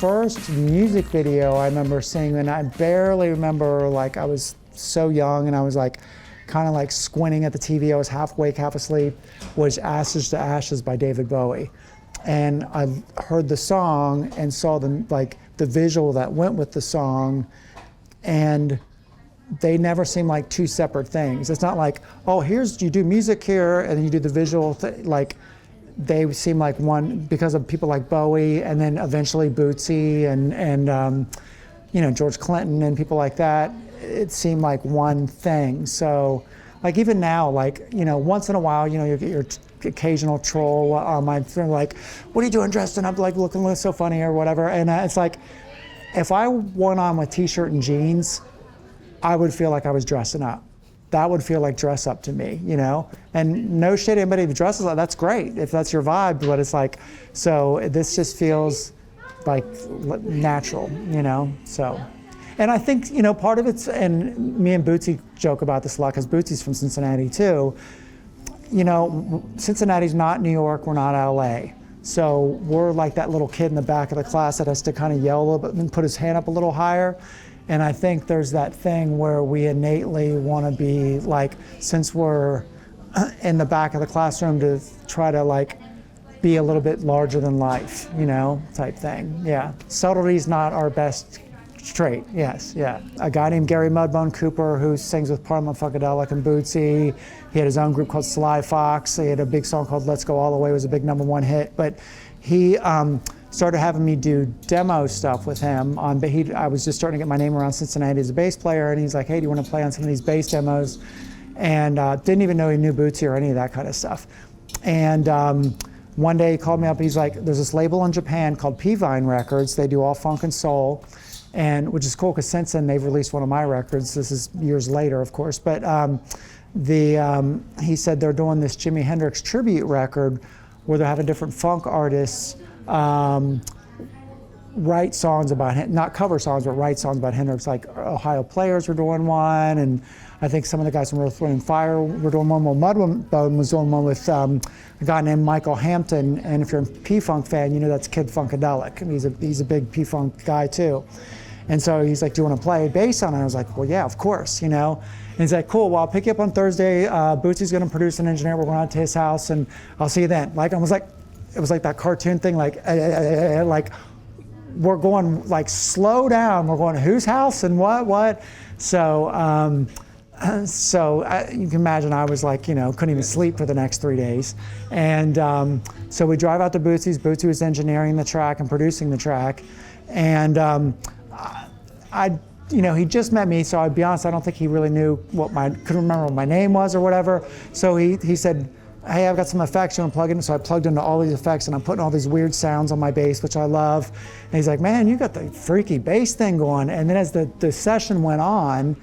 first music video I remember seeing, and I barely remember, like I was so young and I was like kind of like squinting at the TV, I was half awake, half asleep, was Ashes to Ashes by David Bowie. And I heard the song and saw the visual that went with the song, and they never seem like two separate things. It's not like, oh, here's, you do music here and then you do the visual like they seem like one because of people like Bowie, and then eventually Bootsy and you know, George Clinton and people like that. It seemed like one thing. So like even now, like, you know, once in a while, you know, you get your occasional troll on my thing, like, what are you doing dressed up, like looking so funny or whatever. And it's like, if I went on with t-shirt and jeans, I would feel like I was dressing up. That would feel like dress up to me, you know? And no shit, anybody who dresses like that's great if that's your vibe, but it's like, so this just feels like natural, you know? So, and I think, you know, part of it's, and me and Bootsy joke about this a lot because Bootsy's from Cincinnati too. You know, Cincinnati's not New York, we're not LA. So we're like that little kid in the back of the class that has to kind of yell a little bit and put his hand up a little higher. And I think there's that thing where we innately want to be like, since we're in the back of the classroom, to try to like be a little bit larger than life, you know, type thing. Yeah, subtlety's not our best trait. Yes, yeah. A guy named Gary Mudbone Cooper who sings with Parliament Funkadelic and Bootsy. He had his own group called Sly Fox. He had a big song called Let's Go All the Way. It was a big #1 hit. But he started having me do demo stuff with him. I was just starting to get my name around Cincinnati as a bass player, and he's like, hey, do you want to play on some of these bass demos? And didn't even know he knew Bootsy or any of that kind of stuff. And one day he called me up, and he's like, there's this label in Japan called P-Vine Records. They do all funk and soul, and which is cool because since then they've released one of my records. This is years later, of course. But he said they're doing this Jimi Hendrix tribute record where they're having different funk artists write songs about him, not cover songs, but write songs about Hendrix. Like Ohio Players were doing one, and I think some of the guys from Earth, Wind & Fire were doing one. Well, Mudbone was doing one with a guy named Michael Hampton, and if you're a P-Funk fan, you know that's Kid Funkadelic, and he's a big P-Funk guy too. And so he's like, do you want to play bass on it? I was like, well, yeah, of course, you know. And he's like, cool, well, I'll pick you up on Thursday. Bootsy's going to produce an engineer. We're going out to his house, and I'll see you then. Like, I was like, it was like that cartoon thing, like we're going like slow down. We're going whose house and what? So, you can imagine I was like, you know, couldn't even sleep for the next 3 days. And so we drive out to Bootsy's. Bootsy was engineering the track and producing the track. And you know, he just met me, so I'd be honest, I don't think he really knew couldn't remember what my name was or whatever. So he said, hey, I've got some effects you want to plug in. So I plugged into all these effects, and I'm putting all these weird sounds on my bass, which I love. And he's like, man, you got the freaky bass thing going. And then as the session went on,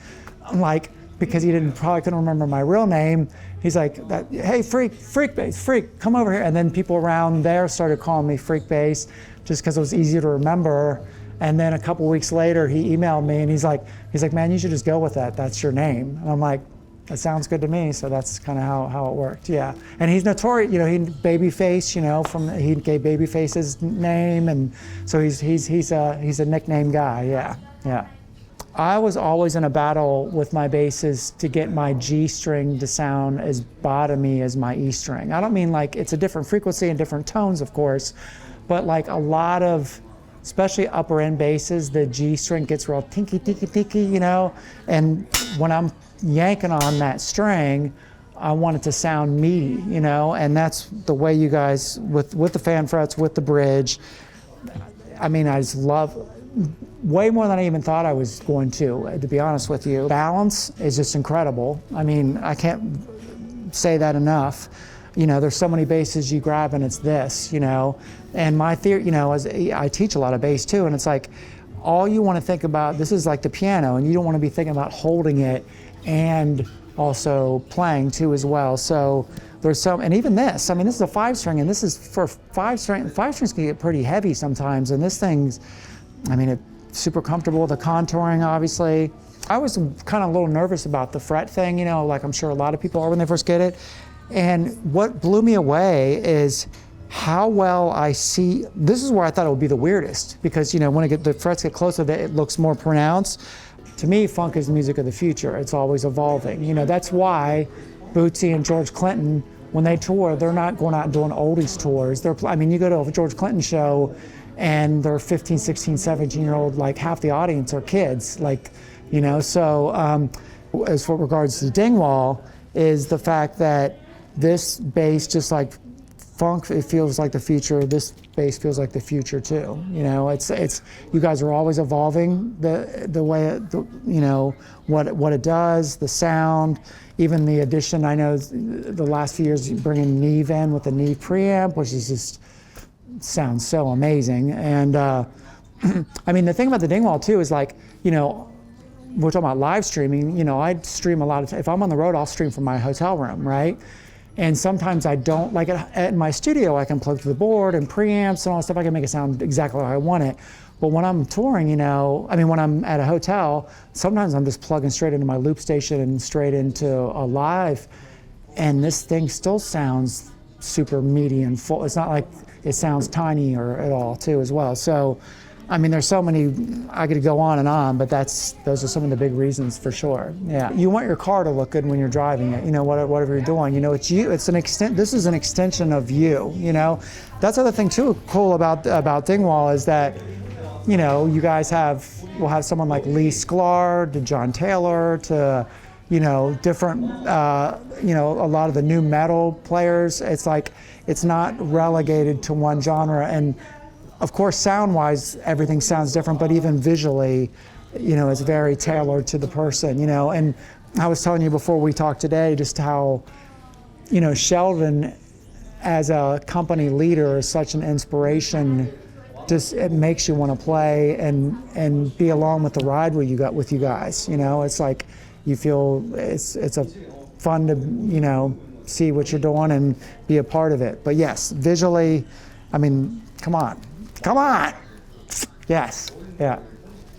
I'm like, because he probably couldn't remember my real name, he's like, hey, Freak, come over here. And then people around there started calling me Freekbass just because it was easier to remember. And then a couple weeks later, he emailed me, and he's like, man, you should just go with that. That's your name. And I'm like, that sounds good to me. So that's kind of how it worked. Yeah. And he's notorious, you know, he Babyface, you know, he gave Babyface his name, and so he's a nickname guy. Yeah. Yeah. I was always in a battle with my basses to get my G string to sound as bottomy as my E string. I don't mean like it's a different frequency and different tones, of course, but like a lot of, especially upper end basses, the G string gets real tinky, you know, and when I'm yanking on that string, I want it to sound meaty, you know, and that's the way you guys, with the fan frets, with the bridge, I mean, I just love, way more than I even thought I was going to be honest with you. Balance is just incredible. I mean, I can't say that enough. You know, there's so many basses you grab and it's this, you know, and my theory, you know, as I teach a lot of bass too, and it's like, all you want to think about, this is like the piano, and you don't want to be thinking about holding it and also playing too as well. So there's some, and even this, I mean, this is a 5-string, and this is for 5-string. 5-strings can get pretty heavy sometimes, and this thing's, I mean, it's super comfortable. The contouring, obviously. I was kind of a little nervous about the fret thing, you know, like I'm sure a lot of people are when they first get it. And what blew me away is how well I see, this is where I thought it would be the weirdest, because when the frets get closer, it looks more pronounced. To me, funk is the music of the future. It's always evolving. That's why Bootsy and George Clinton, when they tour, they're not going out and doing oldies tours. You go to a George Clinton show and they're 15, 16, 17-year-old, like half the audience are kids, so as for regards to Dingwall, is the fact that this bass, just like funk, it feels like the future. This bass feels like the future too. It's you guys are always evolving the way what it does, the sound, even the addition. I know the last few years bringing Neve in with the Neve preamp, which is just sounds so amazing. And the thing about the Dingwall too is we're talking about live streaming. I stream a lot if I'm on the road, I'll stream from my hotel room, right? And sometimes I don't, like at my studio, I can plug to the board and preamps and all that stuff. I can make it sound exactly how I want it. But when I'm touring, when I'm at a hotel, sometimes I'm just plugging straight into my loop station and straight into a live. And this thing still sounds super meaty and full. It's not like it sounds tiny or at all too as well. So, there's so many, I could go on and on, but those are some of the big reasons for sure. Yeah, you want your car to look good when you're driving it. Whatever you're doing, it's you. It's an extent. This is an extension of you. That's the other thing too. Cool about Dingwall is that, you guys will have someone like Lee Sklar to John Taylor to, different, a lot of the new metal players. It's like it's not relegated to one genre. And of course, sound-wise, everything sounds different, but even visually, it's very tailored to the person, And I was telling you before we talked today just how, Sheldon, as a company leader, is such an inspiration. Just it makes you want to play and be along with the ride with you guys. It's like you feel it's a fun to see what you're doing and be a part of it. But yes, visually, come on. Yes, yeah.